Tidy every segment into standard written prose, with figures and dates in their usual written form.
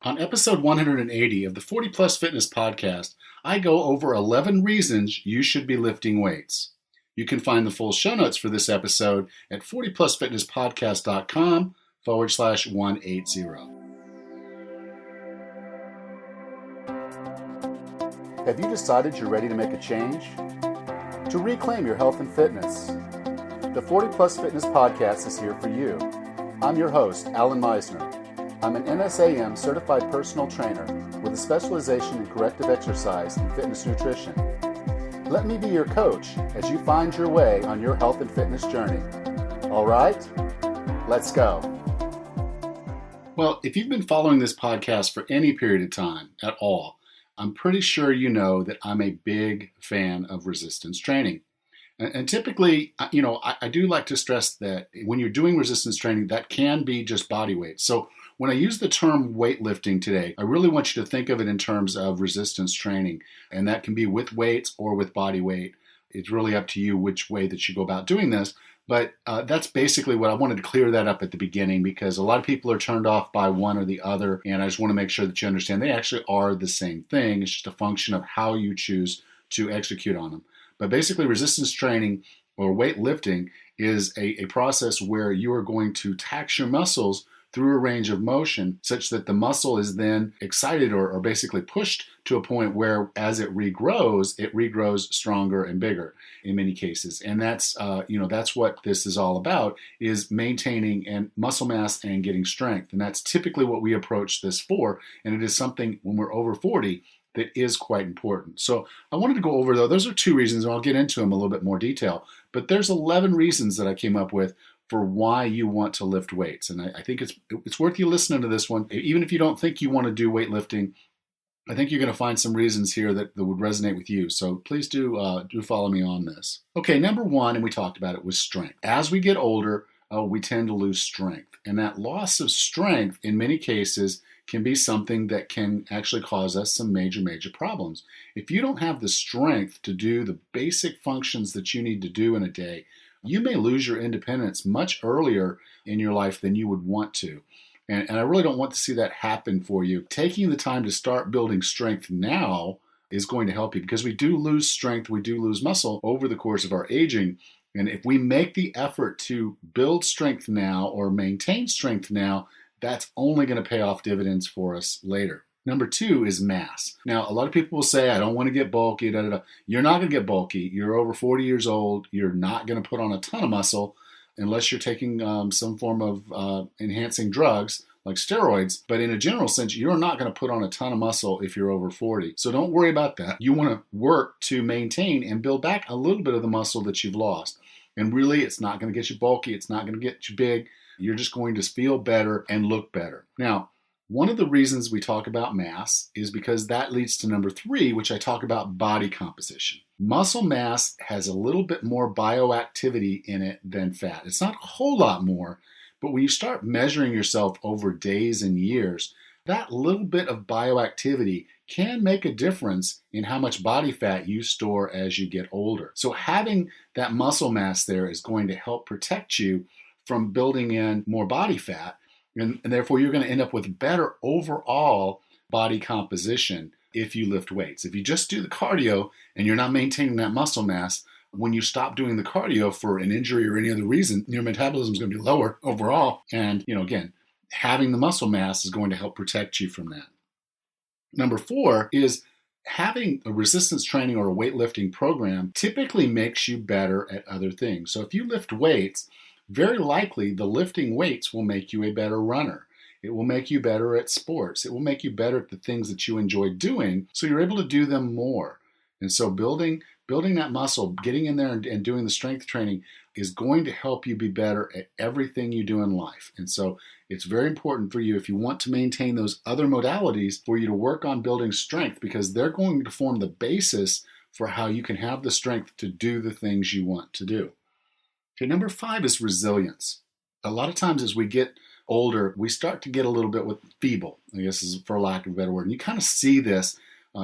On episode 180 of the 40 Plus Fitness Podcast, I go over 11 reasons you should be lifting weights. You can find the full show notes for this episode at 40plusfitnesspodcast.com/180. Have you decided you're ready to make a change? To reclaim your health and fitness? The 40 Plus Fitness Podcast is here for you. I'm your host, Alan Meisner. I'm an NSAM certified personal trainer with a specialization in corrective exercise and fitness nutrition. Let me be your coach as you find your way on your health and fitness journey. All right, let's go. Well, if you've been following this podcast for any period of time at all, I'm pretty sure you know that I'm a big fan of resistance training. And typically, I do like to stress that when you're doing resistance training, that can be just body weight. So when I use the term weightlifting today, I really want you to think of it in terms of resistance training. And that can be with weights or with body weight. It's really up to you which way that you go about doing this. But that's basically what I wanted to clear that up at the beginning, because a lot of people are turned off by one or the other. And I just want to make sure that you understand they actually are the same thing. It's just a function of how you choose to execute on them. But basically, resistance training or weightlifting is a process where you are going to tax your muscles through a range of motion such that the muscle is then excited or basically pushed to a point where as it regrows stronger and bigger in many cases. And that's what this is all about, is maintaining and muscle mass and getting strength. And that's typically what we approach this for. And it is something when we're over 40 that is quite important. So I wanted to go over, though, those are two reasons, and I'll get into them in a little bit more detail. But there's 11 reasons that I came up with for why you want to lift weights. And I think it's worth you listening to this one. Even if you don't think you want to do weightlifting, I think you're going to find some reasons here that would resonate with you. So please do follow me on this. Okay, number one, and we talked about it, was strength. As we get older, we tend to lose strength. And that loss of strength, in many cases, can be something that can actually cause us some major problems. If you don't have the strength to do the basic functions that you need to do in a day, you may lose your independence much earlier in your life than you would want to. And I really don't want to see that happen for you. Taking the time to start building strength now is going to help you, because we do lose strength, we do lose muscle over the course of our aging. And if we make the effort to build strength now or maintain strength now, that's only going to pay off dividends for us later. Number two is mass. Now, a lot of people will say, I don't want to get bulky, You're not going to get bulky. You're over 40 years old. You're not going to put on a ton of muscle unless you're taking some form of enhancing drugs like steroids. But in a general sense, you're not going to put on a ton of muscle if you're over 40. So don't worry about that. You want to work to maintain and build back a little bit of the muscle that you've lost. And really, it's not going to get you bulky. It's not going to get you big. You're just going to feel better and look better. Now, one of the reasons we talk about mass is because that leads to number three, which I talk about body composition. Muscle mass has a little bit more bioactivity in it than fat. It's not a whole lot more, but when you start measuring yourself over days and years, that little bit of bioactivity can make a difference in how much body fat you store as you get older. So having that muscle mass there is going to help protect you from building in more body fat. And therefore, you're going to end up with better overall body composition if you lift weights. If you just do the cardio and you're not maintaining that muscle mass, when you stop doing the cardio for an injury or any other reason, your metabolism is going to be lower overall. And, again, having the muscle mass is going to help protect you from that. Number four is having a resistance training or a weightlifting program typically makes you better at other things. So if you lift weights, very likely the lifting weights will make you a better runner. It will make you better at sports. It will make you better at the things that you enjoy doing, so you're able to do them more. And so building that muscle, getting in there and doing the strength training is going to help you be better at everything you do in life. And so it's very important for you, if you want to maintain those other modalities, for you to work on building strength, because they're going to form the basis for how you can have the strength to do the things you want to do. Okay, number five is resilience. A lot of times as we get older, we start to get a little bit feeble, I guess is for lack of a better word. And you kind of see this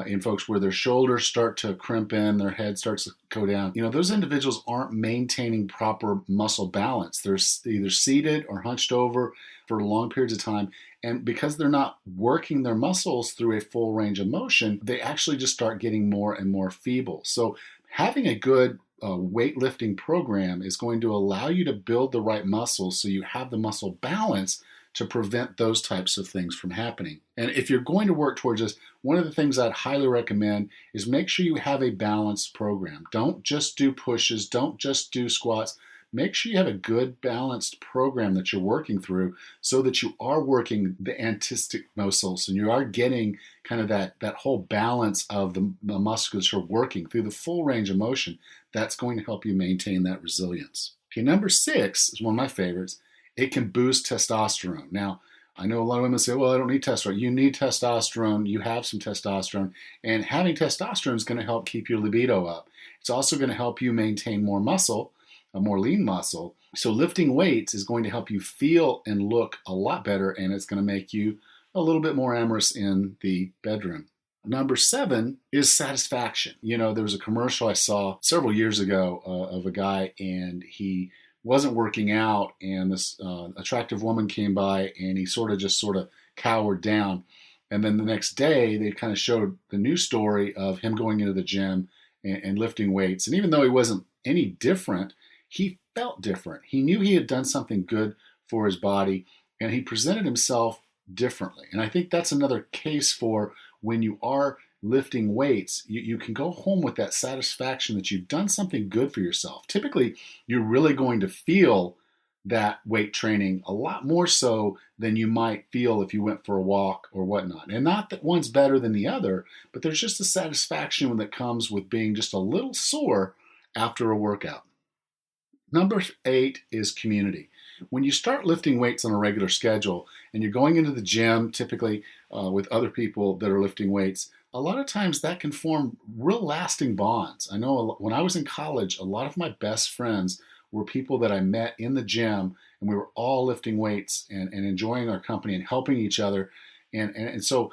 in folks where their shoulders start to crimp in, their head starts to go down. Those individuals aren't maintaining proper muscle balance. They're either seated or hunched over for long periods of time. And because they're not working their muscles through a full range of motion, they actually just start getting more and more feeble. So having a good weightlifting program is going to allow you to build the right muscles so you have the muscle balance to prevent those types of things from happening. And if you're going to work towards this, one of the things I'd highly recommend is make sure you have a balanced program. Don't just do pushes, don't just do squats. Make sure you have a good balanced program that you're working through so that you are working the antistic muscles and you are getting kind of that whole balance of the musculature working through the full range of motion. That's going to help you maintain that resilience. Okay, number 6 is one of my favorites. It can boost testosterone. Now, I know a lot of women say, well, I don't need testosterone. You need testosterone. You have some testosterone. And having testosterone is going to help keep your libido up. It's also going to help you maintain more muscle, a more lean muscle. So lifting weights is going to help you feel and look a lot better, and it's going to make you a little bit more amorous in the bedroom. Number 7 is satisfaction. There was a commercial I saw several years ago of a guy, and he wasn't working out, and this attractive woman came by, and he sort of cowered down. And then the next day, they kind of showed the news story of him going into the gym and lifting weights. And even though he wasn't any different, he felt different. He knew he had done something good for his body, and he presented himself differently. And I think that's another case for when you are lifting weights, you can go home with that satisfaction that you've done something good for yourself. Typically, you're really going to feel that weight training a lot more so than you might feel if you went for a walk or whatnot. And not that one's better than the other, but there's just a satisfaction that comes with being just a little sore after a workout. Number 8 is community. When you start lifting weights on a regular schedule and you're going into the gym, typically with other people that are lifting weights, a lot of times that can form real lasting bonds. I know when I was in college, a lot of my best friends were people that I met in the gym, and we were all lifting weights and enjoying our company and helping each other. And so,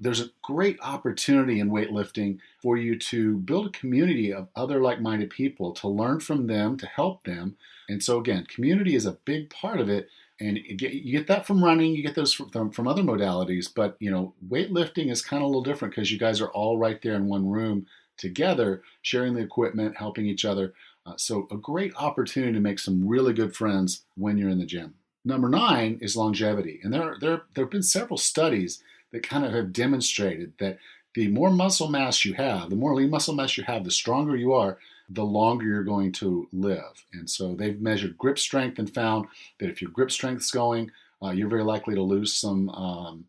there's a great opportunity in weightlifting for you to build a community of other like-minded people, to learn from them, to help them. And so again, community is a big part of it. And you get that from running, you get those from other modalities. But, weightlifting is kind of a little different because you guys are all right there in one room together, sharing the equipment, helping each other. So a great opportunity to make some really good friends when you're in the gym. Number 9 is longevity. And there have been several studies that kind of have demonstrated that the more muscle mass you have, the more lean muscle mass you have, the stronger you are, the longer you're going to live. And so they've measured grip strength and found that if your grip strength's going, you're very likely to lose some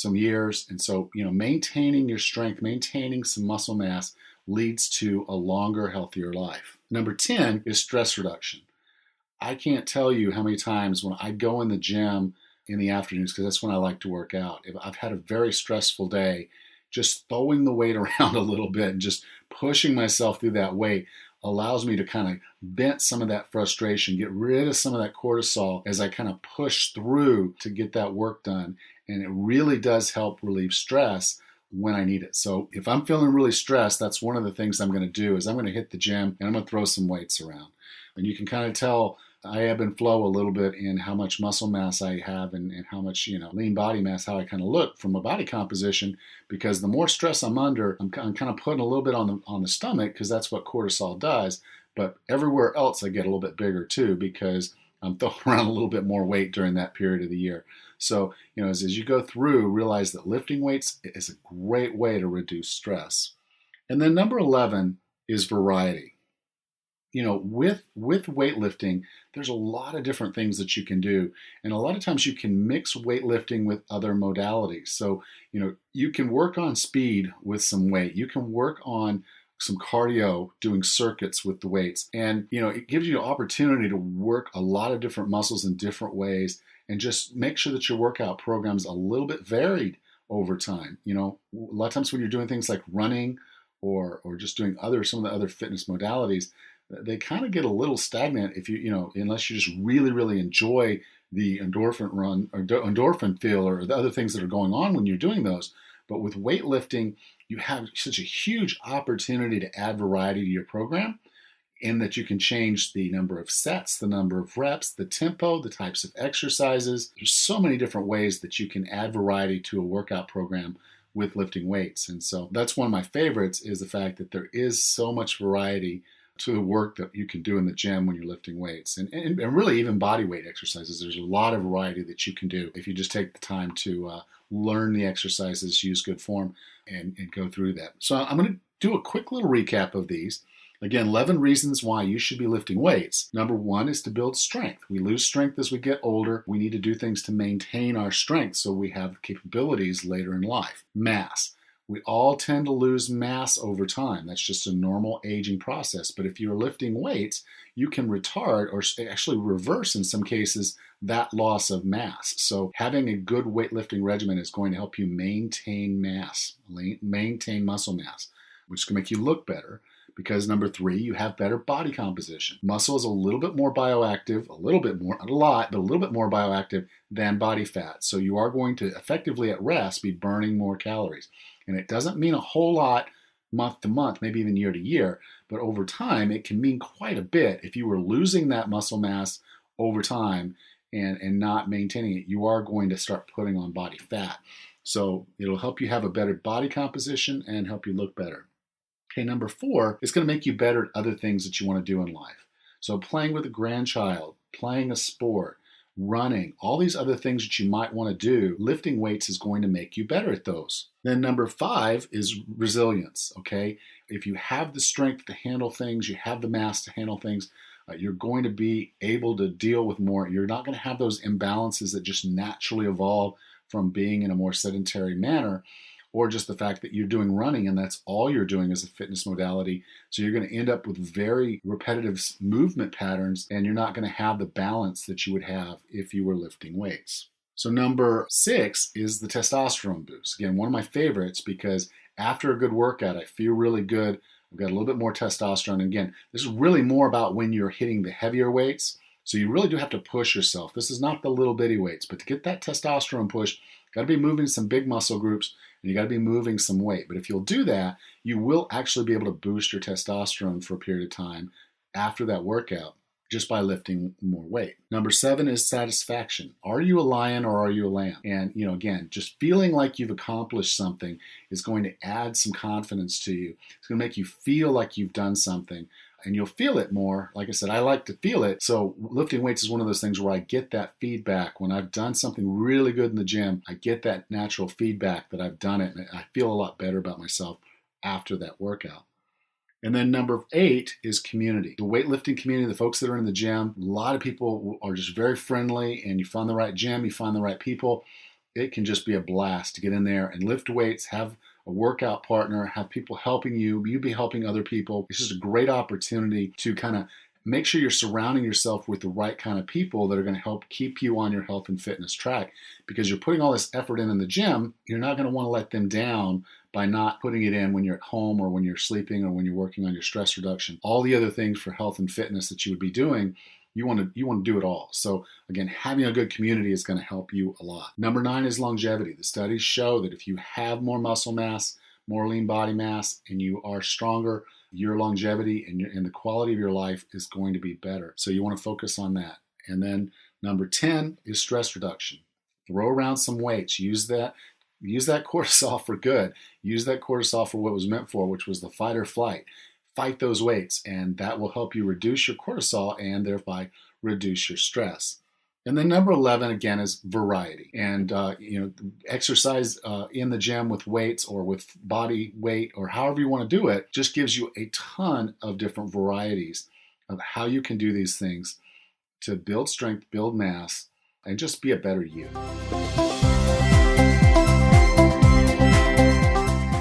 years. And so, maintaining your strength, maintaining some muscle mass leads to a longer, healthier life. Number 10 is stress reduction. I can't tell you how many times when I go in the gym in the afternoons, because that's when I like to work out. If I've had a very stressful day, just throwing the weight around a little bit and just pushing myself through that weight allows me to kind of vent some of that frustration, get rid of some of that cortisol as I kind of push through to get that work done. And it really does help relieve stress when I need it. So if I'm feeling really stressed, that's one of the things I'm going to do is I'm going to hit the gym and I'm going to throw some weights around. And you can kind of tell I ebb and flow a little bit in how much muscle mass I have and how much, lean body mass, how I kind of look from a body composition, because the more stress I'm under, I'm kind of putting a little bit on the stomach because that's what cortisol does. But everywhere else I get a little bit bigger too because I'm throwing around a little bit more weight during that period of the year. So, as you go through, realize that lifting weights is a great way to reduce stress. And then number 11 is variety. With weightlifting, there's a lot of different things that you can do. And a lot of times you can mix weightlifting with other modalities. So, you can work on speed with some weight. You can work on some cardio doing circuits with the weights. And, it gives you an opportunity to work a lot of different muscles in different ways and just make sure that your workout program's a little bit varied over time. A lot of times when you're doing things like running or just doing some of the other fitness modalities, they kind of get a little stagnant if unless you just really, really enjoy the endorphin run or endorphin feel or the other things that are going on when you're doing those. But with weightlifting, you have such a huge opportunity to add variety to your program, in that you can change the number of sets, the number of reps, the tempo, the types of exercises. There's so many different ways that you can add variety to a workout program with lifting weights. And so that's one of my favorites, is the fact that there is so much variety to the work that you can do in the gym when you're lifting weights. And really even body weight exercises. There's a lot of variety that you can do if you just take the time to learn the exercises, use good form, and go through that. So I'm going to do a quick little recap of these. Again, 11 reasons why you should be lifting weights. Number 1 is to build strength. We lose strength as we get older. We need to do things to maintain our strength so we have capabilities later in life. Mass. We all tend to lose mass over time. That's just a normal aging process. But if you're lifting weights, you can retard or actually reverse in some cases that loss of mass. So having a good weightlifting regimen is going to help you maintain mass, maintain muscle mass, which is going to make you look better. Because number 3, you have better body composition. Muscle is a little bit more bioactive, a little bit more, not a lot, but a little bit more bioactive than body fat. So you are going to effectively at rest be burning more calories. And it doesn't mean a whole lot month to month, maybe even year to year, but over time it can mean quite a bit. If you were losing that muscle mass over time and not maintaining it, you are going to start putting on body fat. So it'll help you have a better body composition and help you look better. Okay, number 4, it's going to make you better at other things that you want to do in life. So playing with a grandchild, playing a sport, running, all these other things that you might want to do, lifting weights is going to make you better at those. Then number 5 is resilience, okay? If you have the strength to handle things, you have the mass to handle things, you're going to be able to deal with more. You're not going to have those imbalances that just naturally evolve from being in a more sedentary manner, or just the fact that you're doing running and that's all you're doing as a fitness modality. So you're going to end up with very repetitive movement patterns, and you're not going to have the balance that you would have if you were lifting weights. So number 6 is the testosterone boost. Again, one of my favorites, because after a good workout, I feel really good. I've got a little bit more testosterone. And again, this is really more about when you're hitting the heavier weights. So you really do have to push yourself. This is not the little bitty weights, but to get that testosterone push, got to be moving some big muscle groups, and you got to be moving some weight. But if you'll do that, you will actually be able to boost your testosterone for a period of time after that workout just by lifting more weight. Number 7 is satisfaction. Are you a lion or are you a lamb? And, again, just feeling like you've accomplished something is going to add some confidence to you. It's going to make you feel like you've done something. And you'll feel it more. Like I said, I like to feel it. So lifting weights is one of those things where I get that feedback. When I've done something really good in the gym, I get that natural feedback that I've done it, and I feel a lot better about myself after that workout. And then number 8 is community. The weightlifting community, the folks that are in the gym, a lot of people are just very friendly, and you find the right gym, you find the right people. It can just be a blast to get in there and lift weights, have a workout partner, have people helping you be helping other people. It's just a great opportunity to kind of make sure you're surrounding yourself with the right kind of people that are going to help keep you on your health and fitness track, because you're putting all this effort in the gym. You're not going to want to let them down by not putting it in when you're at home or when you're sleeping or when you're working on your stress reduction. All the other things for health and fitness that you would be doing, you want to do it all. So again, having a good community is going to help you a lot. Number 9 is longevity. The studies show that if you have more muscle mass, more lean body mass, and you are stronger, your longevity and the quality of your life is going to be better. So you want to focus on that. And then number 10 is stress reduction. Throw around some weights. Use that cortisol for good. Use that cortisol for what it was meant for, which was the fight or flight. Fight those weights, and that will help you reduce your cortisol and thereby reduce your stress. And then number 11, again, is variety. And, exercise in the gym with weights or with body weight or however you want to do it just gives you a ton of different varieties of how you can do these things to build strength, build mass, and just be a better you.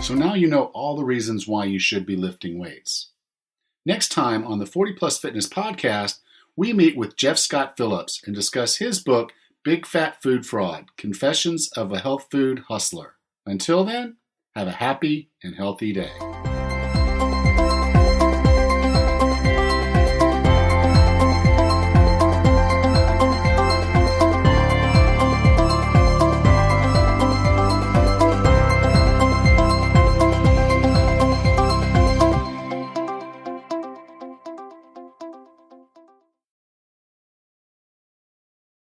So now you know all the reasons why you should be lifting weights. Next time on the 40 Plus Fitness Podcast, we meet with Jeff Scott Phillips and discuss his book, Big Fat Food Fraud: Confessions of a Health Food Hustler. Until then, have a happy and healthy day.